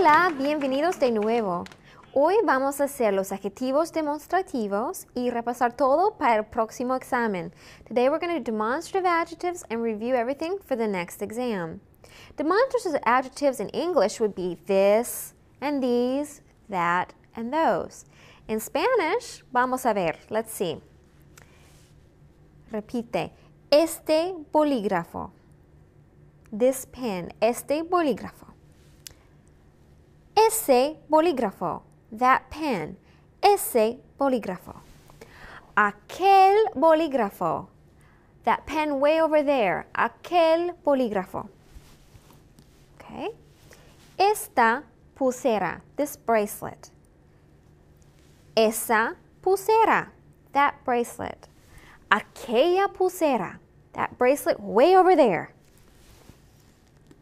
Hola, bienvenidos de nuevo. Hoy vamos a hacer los adjetivos demonstrativos y repasar todo para el próximo examen. Today we're going to do demonstrative adjectives and review everything for the next exam. Demonstrative adjectives in English would be this and these, that and those. In Spanish, vamos a ver, let's see. Repite, este bolígrafo. This pen, este bolígrafo. Ese bolígrafo, that pen, ese bolígrafo. Aquel bolígrafo, that pen way over there, aquel bolígrafo. Okay? Esta pulsera, this bracelet. Esa pulsera, that bracelet. Aquella pulsera, that bracelet way over there.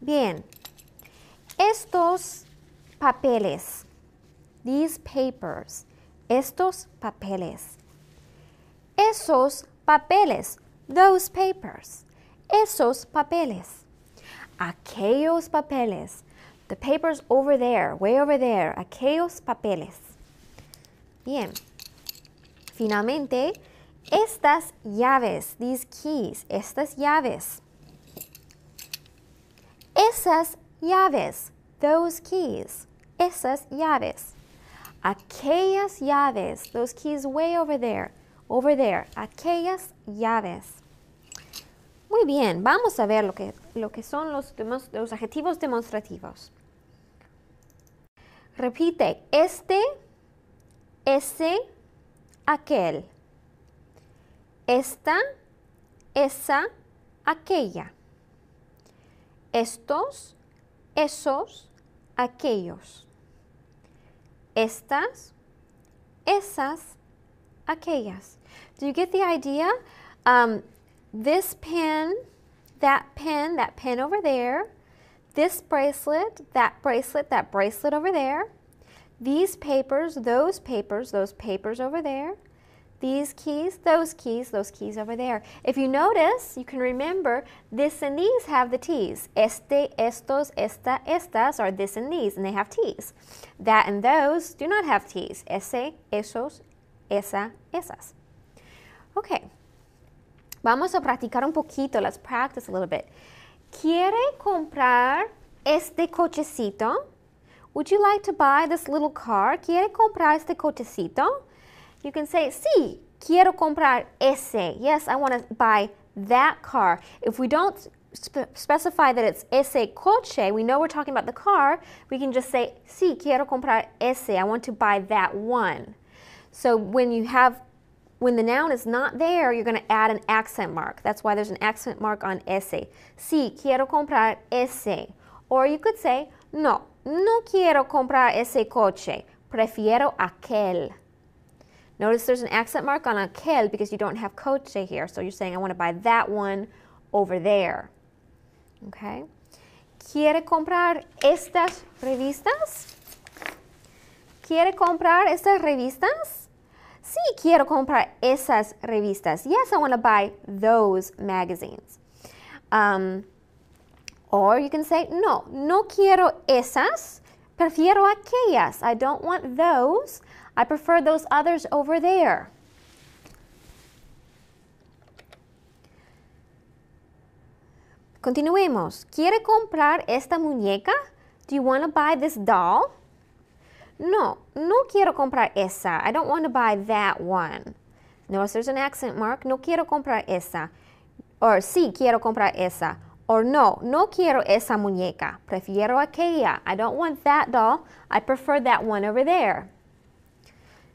Bien. Estos papeles, these papers, estos papeles. Esos papeles, those papers. Esos papeles. Aquellos papeles, the papers over there, way over there. Aquellos papeles. Bien. Finalmente, estas llaves, these keys, estas llaves. Esas llaves, those keys. Esas llaves. Aquellas llaves, those keys way over there. Over there. Aquellas llaves. Muy bien, vamos a ver lo que son los adjetivos demostrativos. Repite, este, ese, aquel. Esta, esa, aquella. Estos, esos, aquellos. Estas, esas, aquellas. Do you get the idea? This pen, that pen over there. This bracelet, that bracelet over there. These papers, those papers over there. These keys, those keys over there. If you notice, you can remember this and these have the T's. Este, estos, esta, estas are this and these, and they have T's. That and those do not have T's. Ese, esos, esa, esas. Okay. Vamos a practicar un poquito. Let's practice a little bit. ¿Quiere comprar este cochecito? Would you like to buy this little car? ¿Quiere comprar este cochecito? You can say, sí, quiero comprar ese. Yes, I want to buy that car. If we don't specify that it's ese coche, we know we're talking about the car, we can just say, sí, quiero comprar ese. I want to buy that one. So when the noun is not there, you're going to add an accent mark. That's why there's an accent mark on ese. Sí, quiero comprar ese. Or you could say, no quiero comprar ese coche. Prefiero aquel. Notice there's an accent mark on aquel because you don't have coche here. So you're saying, I want to buy that one over there. Okay? ¿Quiere comprar estas revistas? ¿Quiere comprar estas revistas? Sí, quiero comprar esas revistas. Yes, I want to buy those magazines. Or you can say, no quiero esas. Prefiero aquellas. I don't want those. I prefer those others over there. Continuemos. ¿Quiere comprar esta muñeca? Do you want to buy this doll? No quiero comprar esa. I don't want to buy that one. Notice there's an accent mark. No quiero comprar esa. Or sí quiero comprar esa. Or no quiero esa muñeca. Prefiero aquella. I don't want that doll. I prefer that one over there.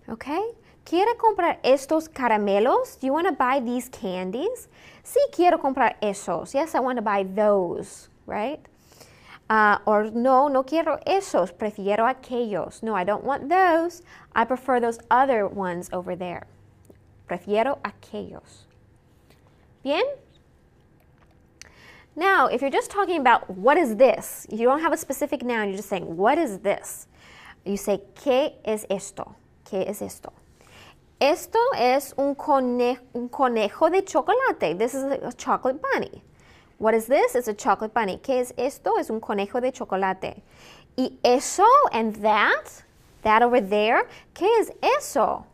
Okay? ¿Quiere comprar estos caramelos? Do you want to buy these candies? Sí, quiero comprar esos. Yes, I want to buy those, right? Or no quiero esos. Prefiero aquellos. No, I don't want those. I prefer those other ones over there. Prefiero aquellos. Bien? Now, if you're just talking about what is this, you don't have a specific noun, you're just saying, what is this? You say, ¿qué es esto? ¿Qué es esto? Esto es un conejo de chocolate. This is a chocolate bunny. What is this? It's a chocolate bunny. ¿Qué es esto? Es un conejo de chocolate. Y eso and that over there, ¿qué es eso?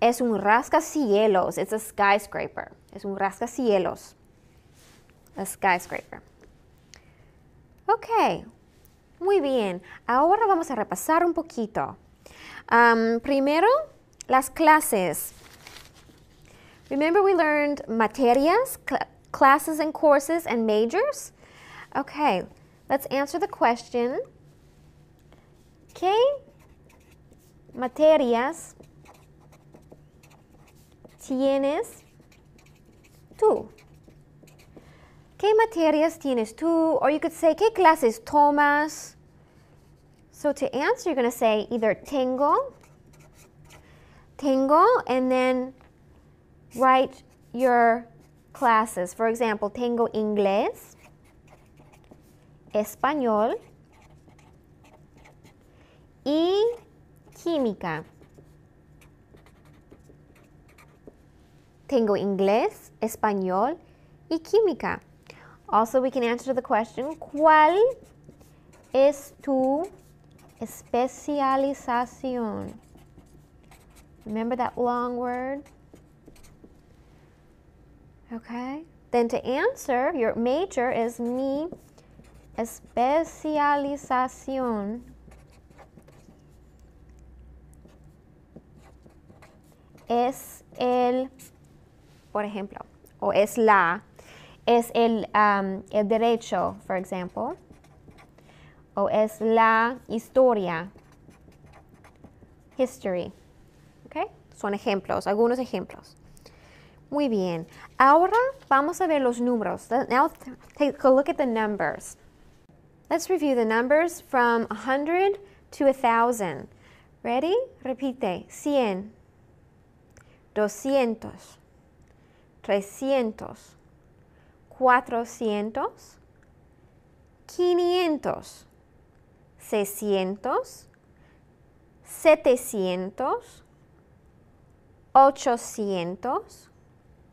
Es un rascacielos. It's a skyscraper. Es un rascacielos. A skyscraper. Ok. Muy bien. Ahora vamos a repasar un poquito. Primero, las clases. Remember we learned materias, classes and courses, and majors? Okay, let's answer the question. ¿Qué materias tienes tú? ¿Qué materias tienes tú? Or you could say, ¿qué clases tomas? So to answer, you're going to say either tengo, and then write your classes. For example, tengo inglés, español y química. Tengo inglés, español y química. Also, we can answer the question, ¿cuál es tu especialización? Remember that long word? Okay. Then to answer, your major is mi especialización es el, por ejemplo, o es el derecho, for example, o es la historia, history. Okay? Son ejemplos, algunos ejemplos. Muy bien. Ahora vamos a ver los números. Now take a look at the numbers. Let's review the numbers from 100 to 1,000. Ready? Repite. 100, 200, 300, 400, 500, 600, 700, 800,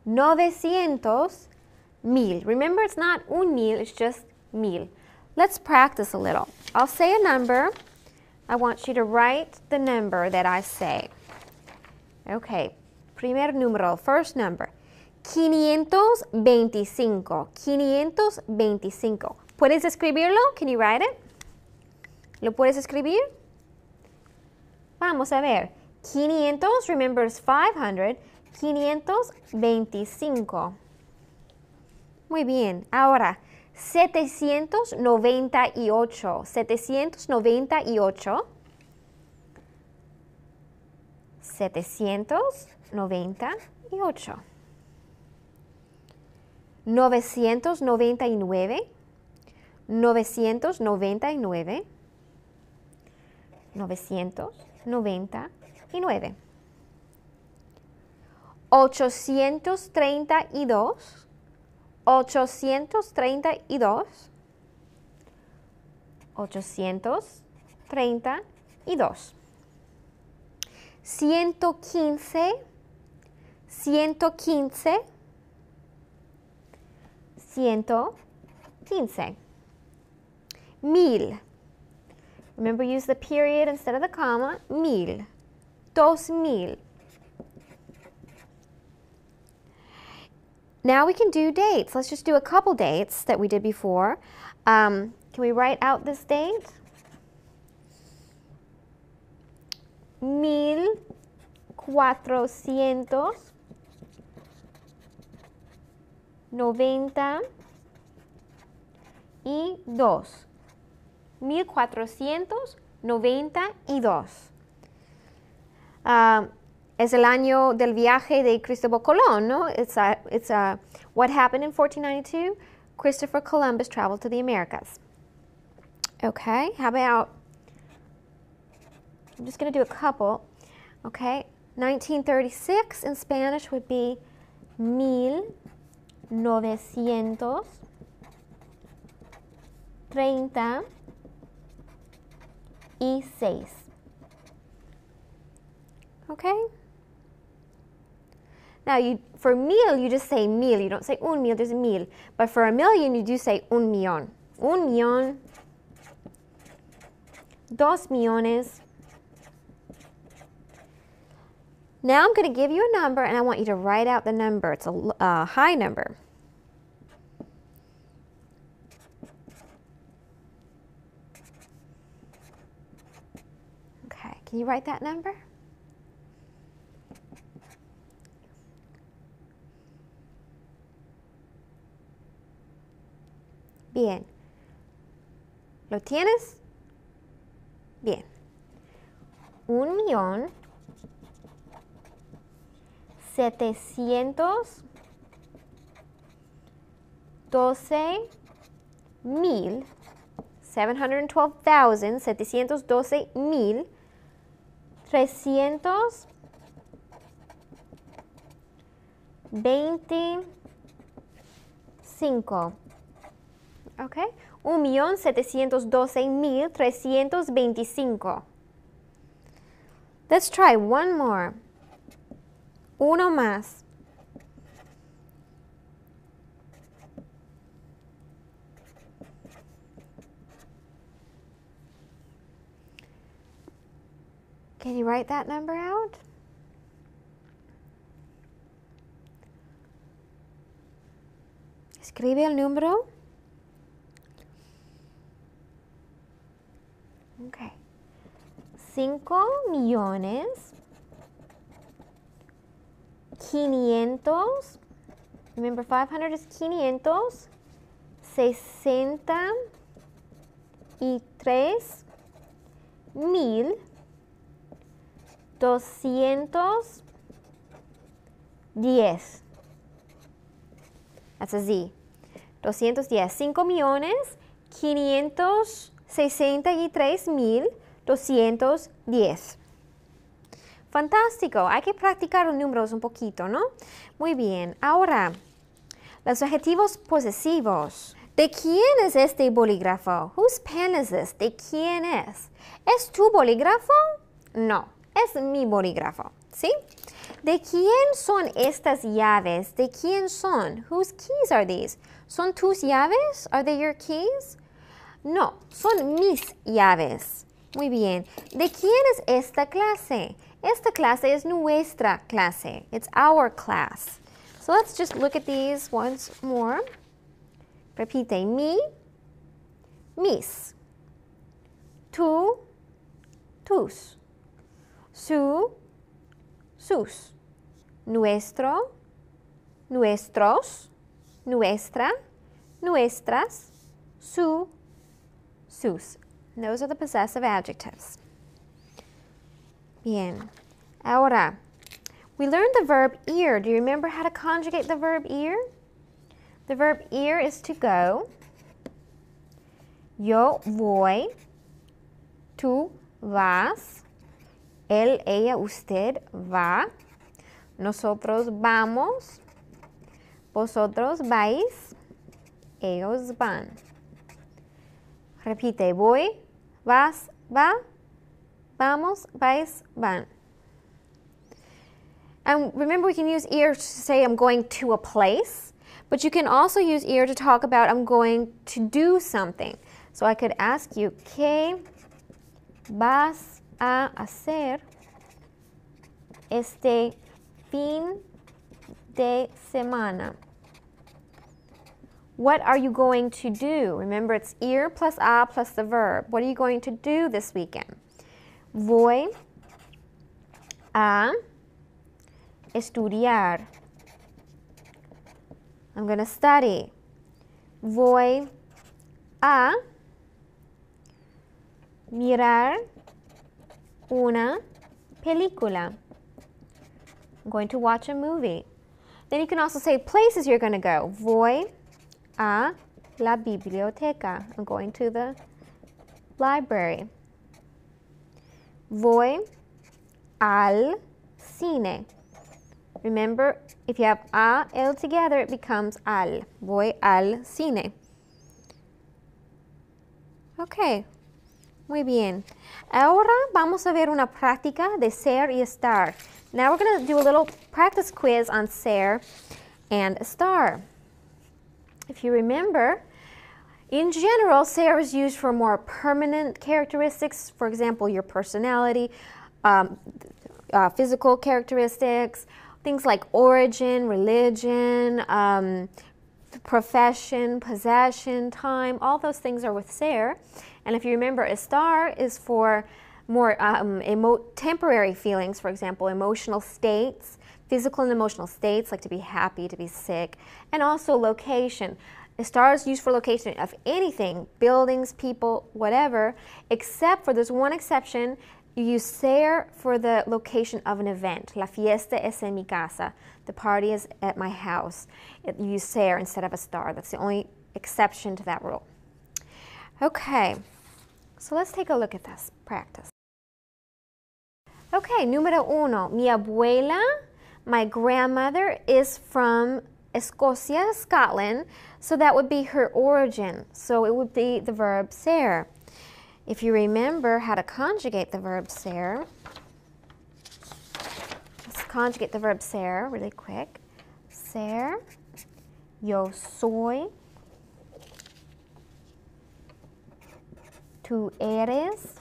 900, 1000. Remember, it's not un mil, it's just 1000. Let's practice a little. I'll say a number. I want you to write the number that I say. Okay, primer número, first number. 525. 525. ¿Puedes escribirlo? Can you write it? ¿Lo puedes escribir? Vamos a ver. 500, remember, is 500. 525. Muy bien. Ahora, 798. 798. 798. 999. 999. 999. 832. 832. 832. 115. 115. 115. 1000. Remember, use the period instead of the comma. 1000. 2000. Now we can do dates. Let's just do a couple dates that we did before. Can we write out this date? 1492. 1492. Es el año del viaje de Cristóbal Colón, no? It's what happened in 1492. Christopher Columbus traveled to the Americas. Okay, how about, I'm just going to do a couple. Okay, 1936 in Spanish would be 1936. Okay? Now, for meal, you just say mil. You don't say un mil, there's mil. But for a million, you do say un millón. Un millón 2 millones. Now I'm going to give you a number and I want you to write out the number. It's a high number. Okay, can you write that number? Bien. ¿Lo tienes? Bien. 1.712.000 712.325. Okay? 1.712.325. Let's try one more. Uno más. Can you write that number out? Escribe el número. Okay. 5.500.000. Remember, 500 is 500. 63.210. That's a Z. 210. 5.563.210. Fantástico. Hay que practicar los números un poquito, ¿no? Muy bien. Ahora, los adjetivos posesivos. ¿De quién es este bolígrafo? Whose pen is this? ¿De quién es? ¿Es tu bolígrafo? No, es mi bolígrafo. ¿Sí? ¿De quién son estas llaves? ¿De quién son? Whose keys are these? ¿Son tus llaves? Are they your keys? No, son mis llaves. Muy bien. ¿De quién es esta clase? Esta clase es nuestra clase. It's our class. So let's just look at these once more. Repite. Mi, mis. Tú, tus. Su, sus. Nuestro, nuestros. Nuestra, nuestras. Su, sus. And those are the possessive adjectives. Bien. Ahora, we learned the verb ir. Do you remember how to conjugate the verb ir? The verb ir is to go. Yo voy. Tú vas. Él, ella, usted va. Nosotros vamos. Vosotros vais. Ellos van. Repite. Voy, vas, va. Vamos, vais, van. And remember, we can use ir to say I'm going to a place, but you can also use ir to talk about I'm going to do something. So I could ask you, ¿qué vas a hacer este fin de semana? What are you going to do? Remember, it's ir plus a plus the verb. What are you going to do this weekend? Voy a estudiar. I'm going to study. Voy a mirar una película. I'm going to watch a movie. Then you can also say places you're going to go. Voy a la biblioteca. I'm going to the library. Voy al cine. Remember, if you have a, el together, it becomes al. Voy al cine. Ok, muy bien. Ahora vamos a ver una práctica de ser y estar. Now we're going to do a little practice quiz on ser and estar. If you remember, In general, ser is used for more permanent characteristics. For example, your personality, physical characteristics, things like origin, religion, profession, possession, time, all those things are with ser. And if you remember, estar is for more temporary feelings, for example, emotional states, physical and emotional states, like to be happy, to be sick, and also location. Estar is used for location of anything, buildings, people, whatever, except for, there's one exception, you use ser for the location of an event. La fiesta es en mi casa. The party is at my house. You use ser instead of estar. That's the only exception to that rule. Okay, so let's take a look at this practice. Okay, número uno. Mi abuela, my grandmother, is from Escocia, Scotland, so that would be her origin. So it would be the verb ser. If you remember how to conjugate the verb ser, let's conjugate the verb ser really quick. Ser, yo soy, tú eres,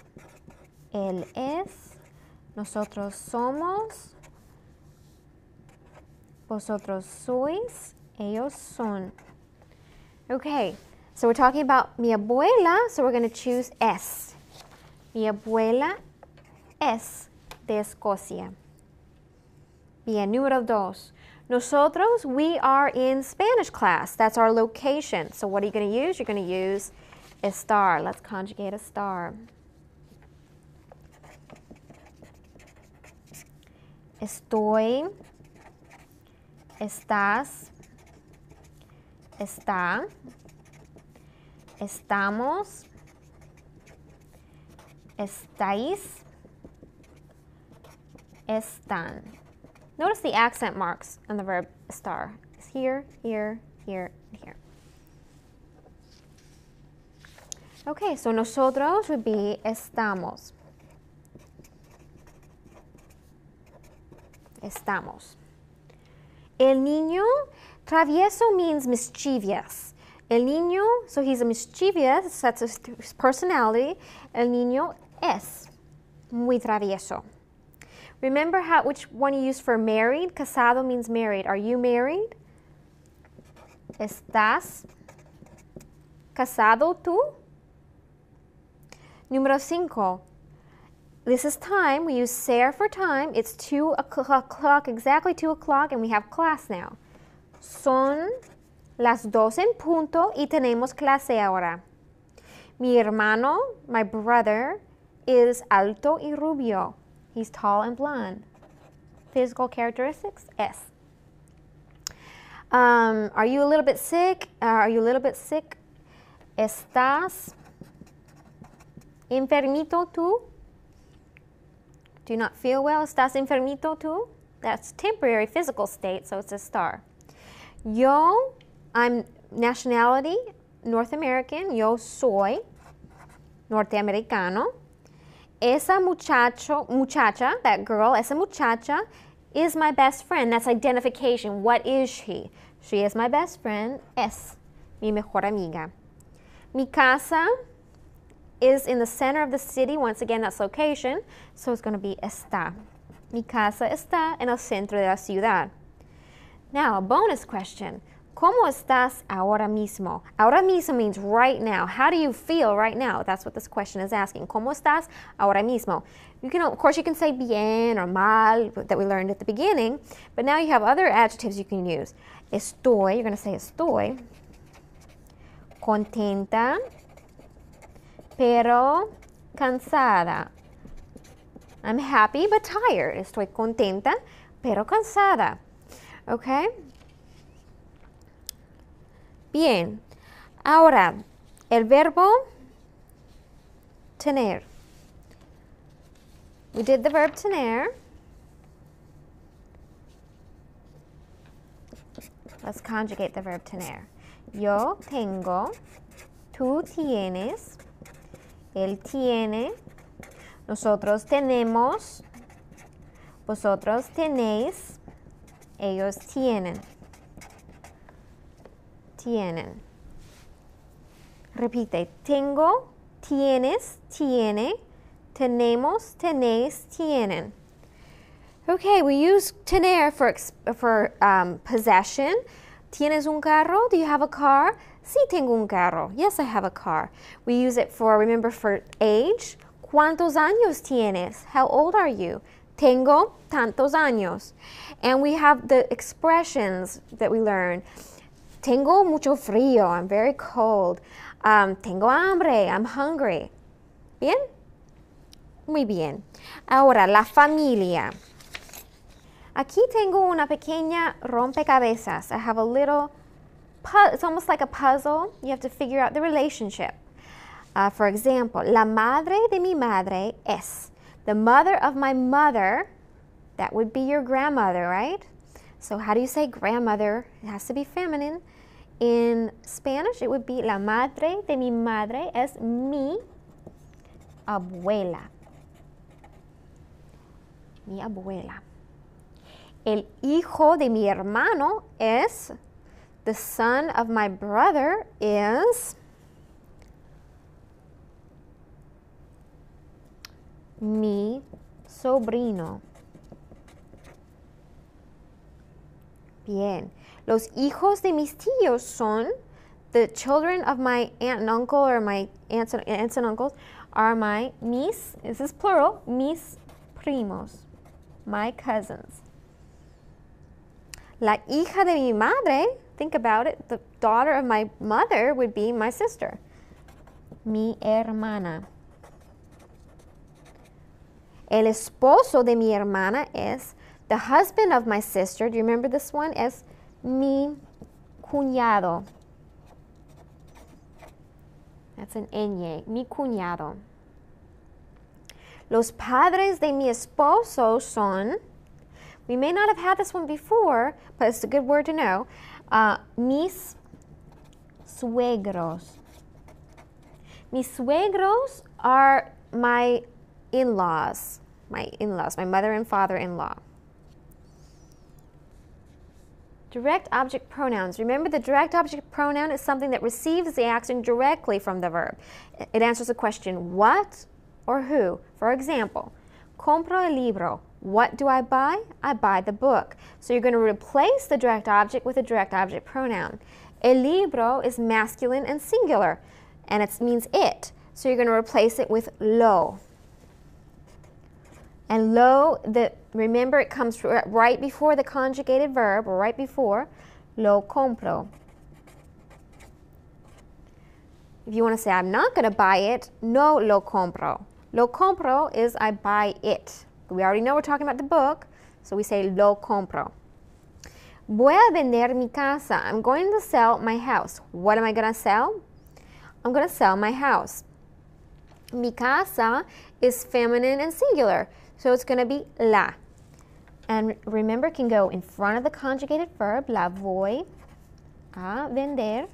él es, nosotros somos, vosotros sois, ellos son. Okay, so we're talking about mi abuela, so we're going to choose es. Mi abuela es de Escocia. Bien, número dos. Nosotros, we are in Spanish class. That's our location. So what are you going to use? You're going to use estar. Let's conjugate estar. Estoy, estás, está, estamos, estáis, están. Notice the accent marks on the verb estar. It's here, here, here, and here. Okay, so nosotros would be estamos. Estamos. El niño, travieso means mischievous. El niño, so he's a mischievous, that's his personality. El niño es muy travieso. Remember which one you use for married? Casado means married. Are you married? ¿Estás casado tú? Número 5. This is time. We use ser for time. It's 2 o'clock, exactly 2 o'clock, and we have class now. Son las 2 en punto y tenemos clase ahora. Mi hermano, my brother, is alto y rubio. He's tall and blonde. Physical characteristics, es. Are you a little bit sick? Are you a little bit sick? ¿Estás enfermito tú? Do you not feel well? ¿Estás enfermito tú? That's temporary physical state, so it's estar. Yo, I'm nationality, North American. Yo soy norteamericano. Esa muchacha, that girl, esa muchacha is my best friend. That's identification. What is she? She is my best friend. Es mi mejor amiga. Mi casa is in the center of the city. Once again, that's location. So it's going to be está. Mi casa está en el centro de la ciudad. Now, a bonus question. ¿Cómo estás ahora mismo? Ahora mismo means right now. How do you feel right now? That's what this question is asking. ¿Cómo estás ahora mismo? You can, of course, you can say bien or mal that we learned at the beginning, but now you have other adjectives you can use. Estoy, you're going to say estoy contenta, pero cansada. I'm happy but tired. Estoy contenta, pero cansada. Okay? Bien. Ahora, el verbo tener. We did the verb tener. Let's conjugate the verb tener. Yo tengo, tú tienes, él tiene, nosotros tenemos, vosotros tenéis, ellos tienen. Tienen. Repite. Tengo, tienes, tiene, tenemos, tenéis, tienen. Okay, we use tener for possession. ¿Tienes un carro? Do you have a car? Sí, tengo un carro. Yes, I have a car. We use it for, remember, for age. ¿Cuántos años tienes? How old are you? Tengo tantos años. And we have the expressions that we learn. Tengo mucho frío. I'm very cold. Tengo hambre. I'm hungry. ¿Bien? Muy bien. Ahora, la familia. Aquí tengo una pequeña rompecabezas. I have a little, it's almost like a puzzle. You have to figure out the relationship. For example, la madre de mi madre es. The mother of my mother, that would be your grandmother, right? So how do you say grandmother? It has to be feminine. In Spanish, it would be la madre de mi madre es mi abuela. Mi abuela. El hijo de mi hermano es, the son of my brother is mi sobrino. Bien. Los hijos de mis tíos son, the children of my aunt and uncle or my aunts and uncles are mis, this is plural, mis primos, my cousins. La hija de mi madre, think about it, the daughter of my mother would be my sister. Mi hermana. El esposo de mi hermana es, the husband of my sister, do you remember this one? Es mi cuñado. That's an ñ, mi cuñado. Los padres de mi esposo son, we may not have had this one before, but it's a good word to know. Mis suegros. Mis suegros are my in-laws, my mother and father-in-law. Direct object pronouns. Remember, the direct object pronoun is something that receives the action directly from the verb. It answers the question, what or who? For example, compro el libro. What do I buy? I buy the book. So you're going to replace the direct object with a direct object pronoun. El libro is masculine and singular, and it means it. So you're going to replace it with lo. And lo, remember, it comes right before the conjugated verb, or right before, lo compro. If you want to say, I'm not going to buy it, no lo compro. Lo compro is I buy it. We already know we're talking about the book, so we say lo compro. Voy a vender mi casa. I'm going to sell my house. What am I going to sell? I'm going to sell my house. Mi casa is feminine and singular, so it's going to be la. And remember, it can go in front of the conjugated verb, la voy a vender,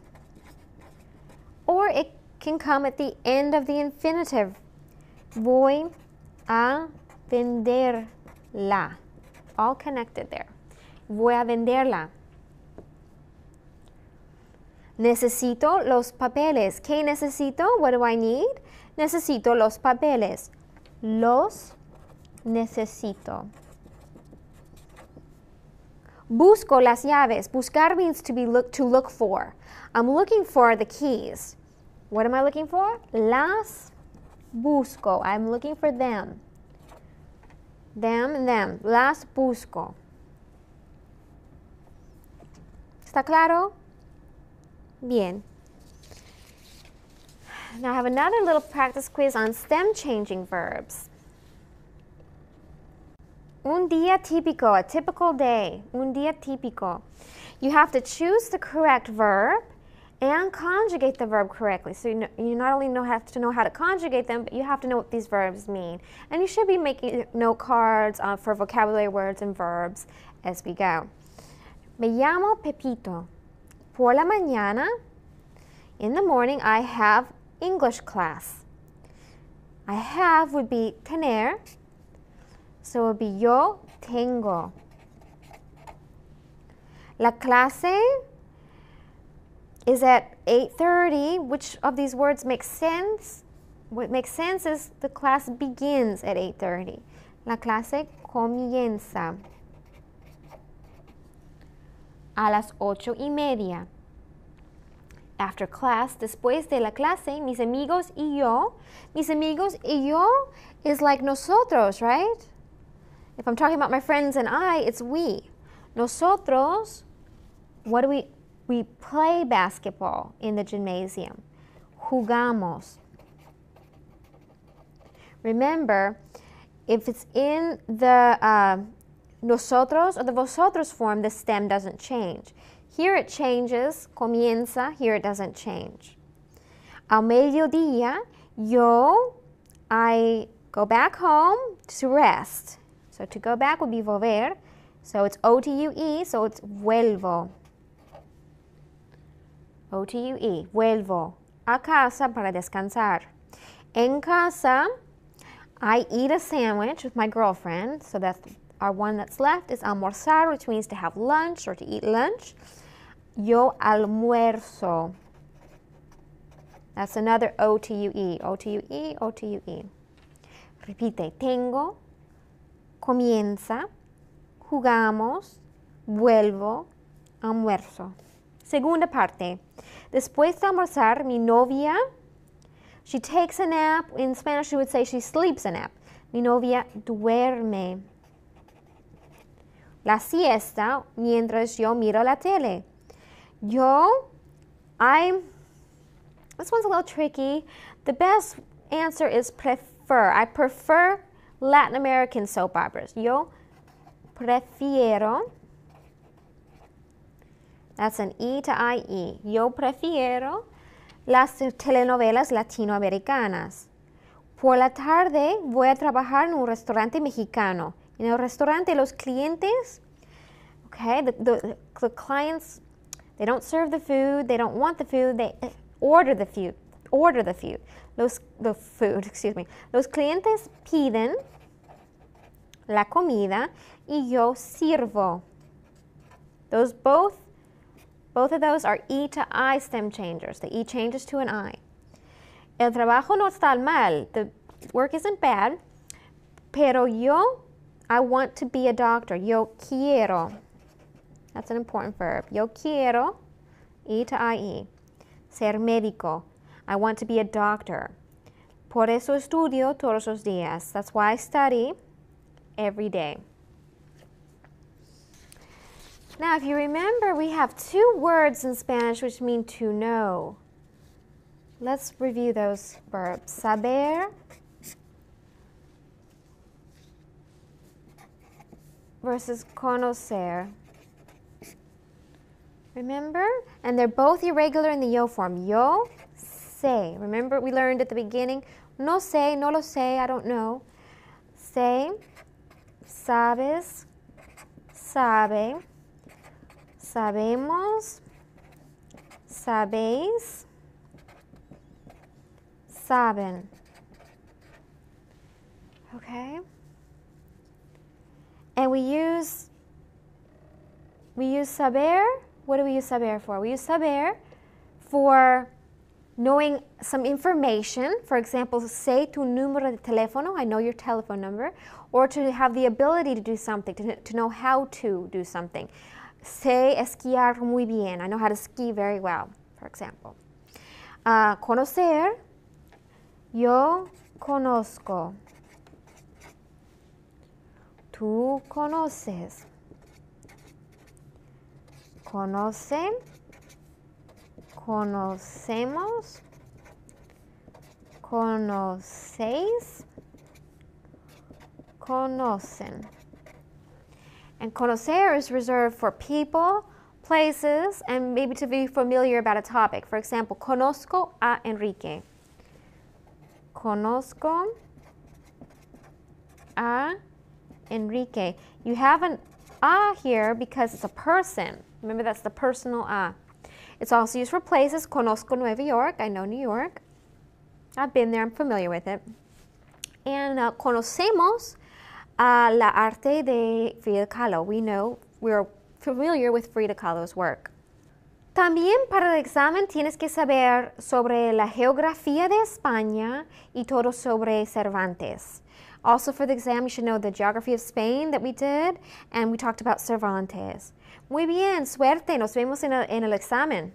or it can come at the end of the infinitive, voy a venderla. All connected there. Voy a venderla. Necesito los papeles. ¿Qué necesito? What do I need? Necesito los papeles. Los necesito. Busco las llaves. Buscar means to look for. I'm looking for the keys. What am I looking for? Las busco. I'm looking for them. Them. Las busco. ¿Está claro? Bien. Now I have another little practice quiz on stem changing verbs. Un día típico, a typical day. Un día típico. You have to choose the correct verb and conjugate the verb correctly. So you not only have to know how to conjugate them, but you have to know what these verbs mean. And you should be making note cards for vocabulary words and verbs as we go. Me llamo Pepito. Por la mañana, in the morning, I have English class. I have would be tener, so it would be yo tengo. La clase, is at 8:30. Which of these words makes sense? What makes sense is the class begins at 8:30. La clase comienza a las 8:30. After class, después de la clase, mis amigos y yo is like nosotros, right? If I'm talking about my friends and I, it's we. Nosotros, what do we play basketball in the gymnasium. Jugamos. Remember, if it's in the nosotros or the vosotros form, the stem doesn't change. Here it changes, comienza, here it doesn't change. Al mediodía, I go back home to rest. So to go back would be volver. So it's O-T-U-E, so it's vuelvo. O-T-U-E, vuelvo a casa para descansar. En casa, I eat a sandwich with my girlfriend, so that's our one that's left is almorzar, which means to have lunch or to eat lunch. Yo almuerzo. That's another O-T-U-E, O-T-U-E, O-T-U-E. Repite, tengo, comienza, jugamos, vuelvo, almuerzo. Segunda parte. Después de almorzar, mi novia, she takes a nap. In Spanish, she would say she sleeps a nap. Mi novia duerme. La siesta, mientras yo miro la tele. This one's a little tricky. The best answer is prefer. I prefer Latin American soap operas. Yo prefiero. That's an E to I-E. Yo prefiero las telenovelas latinoamericanas. Por la tarde voy a trabajar en un restaurante mexicano. En el restaurante, los clientes, okay, the clients, they don't serve the food, they don't want the food, they order the food. Los clientes piden la comida y yo sirvo. Both of those are E to I stem changers. The E changes to an I. El trabajo no está mal. The work isn't bad. Pero I want to be a doctor. Yo quiero. That's an important verb. Yo quiero, E to I-E. Ser médico. I want to be a doctor. Por eso estudio todos los días. That's why I study every day. Now, if you remember, we have two words in Spanish which mean to know. Let's review those verbs. Saber versus conocer. Remember? And they're both irregular in the yo form. Yo sé. Remember we learned at the beginning? No sé, no lo sé, I don't know. Sé, sabes, sabe, sabemos, sabéis, saben. Okay? And we use saber. What do we use saber for? We use saber for knowing some information. For example, sé tu número de teléfono, I know your telephone number. Or to have the ability to do something, to know how to do something. Sé esquiar muy bien, I know how to ski very well, for example. Conocer, yo conozco. Tú conoces. Conocen, conocemos, conocéis, conocen. And conocer is reserved for people, places, and maybe to be familiar about a topic. For example, conozco a Enrique. Conozco a Enrique. You have an a here because it's a person. Remember, that's the personal a. It's also used for places. Conozco Nueva York. I know New York. I've been there. I'm familiar with it. And conocemos la arte de Frida Kahlo. We're familiar with Frida Kahlo's work. También para el examen tienes que saber sobre la geografía de España y todo sobre Cervantes. Also for the exam, you should know the geography of Spain that we did, and we talked about Cervantes. Muy bien, suerte, nos vemos en el examen.